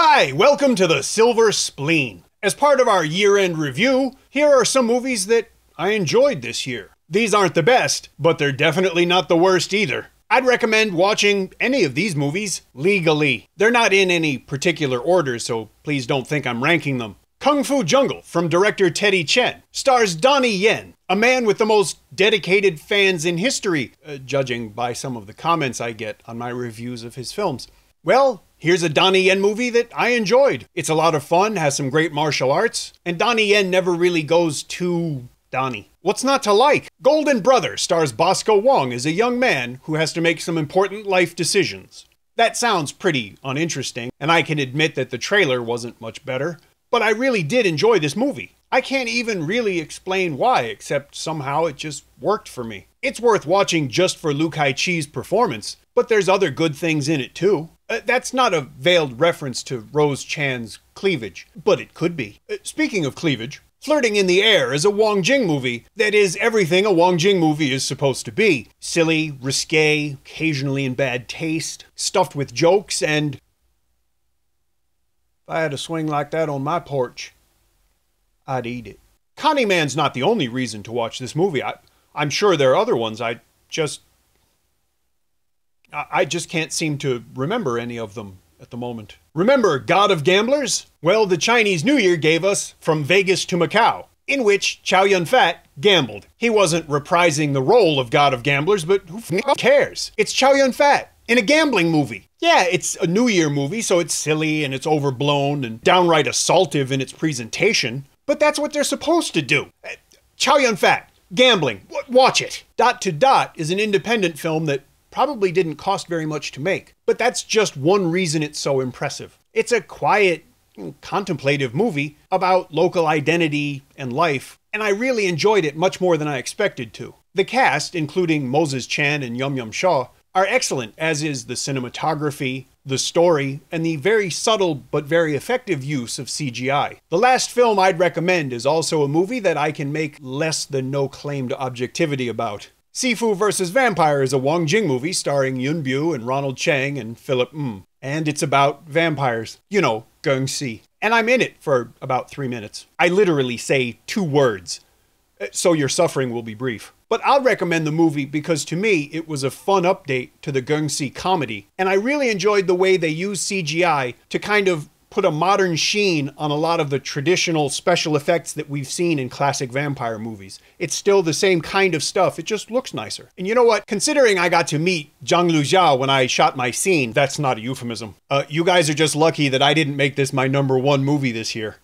Hi, welcome to the Silver Spleen. As part of our year-end review, here are some movies that I enjoyed this year. These aren't the best, but they're definitely not the worst either. I'd recommend watching any of these movies legally. They're not in any particular order, so please don't think I'm ranking them. Kung Fu Jungle from director Teddy Chen stars Donnie Yen, a man with the most dedicated fans in history, judging by some of the comments I get on my reviews of his films. Well, here's a Donnie Yen movie that I enjoyed. It's a lot of fun, has some great martial arts, and Donnie Yen never really goes too Donnie. What's not to like? Golden Brother stars Bosco Wong as a young man who has to make some important life decisions. That sounds pretty uninteresting, and I can admit that the trailer wasn't much better, but I really did enjoy this movie. I can't even really explain why, except somehow it just worked for me. It's worth watching just for Liu Kai-chi's performance, but there's other good things in it too. That's not a veiled reference to Rose Chan's cleavage, but it could be. Speaking of cleavage, Flirting in the Air is a Wong Jing movie that is everything a Wong Jing movie is supposed to be. Silly, risque, occasionally in bad taste, stuffed with jokes, and if I had a swing like that on my porch, I'd eat it. Connie Man's not the only reason to watch this movie. I'm sure there are other ones. I just can't seem to remember any of them at the moment. Remember God of Gamblers? Well, the Chinese New Year gave us From Vegas to Macau, in which Chow Yun-fat gambled. He wasn't reprising the role of God of Gamblers, but who cares? It's Chow Yun-fat in a gambling movie. Yeah, it's a New Year movie, so it's silly and it's overblown and downright assaultive in its presentation, but that's what they're supposed to do. Chow Yun-fat, gambling, watch it. Dot to Dot is an independent film that probably didn't cost very much to make, but that's just one reason it's so impressive. It's a quiet, contemplative movie about local identity and life, and I really enjoyed it much more than I expected to. The cast, including Moses Chan and Yum Yum Shaw, are excellent, as is the cinematography, the story, and the very subtle but very effective use of CGI. The last film I'd recommend is also a movie that I can make less than no claim to objectivity about. Sifu vs. Vampire is a Wong Jing movie starring Yun Bu and Ronald Chang and Philip M. And it's about vampires. You know, Gung Si. And I'm in it for about 3 minutes. I literally say 2 words, so your suffering will be brief. But I'll recommend the movie because to me, it was a fun update to the Gung Si comedy. And I really enjoyed the way they used CGI to kind of put a modern sheen on a lot of the traditional special effects that we've seen in classic vampire movies. It's still the same kind of stuff, it just looks nicer. And you know what? Considering I got to meet Zhang Lujiao when I shot my scene, that's not a euphemism. You guys are just lucky that I didn't make this my #1 movie this year.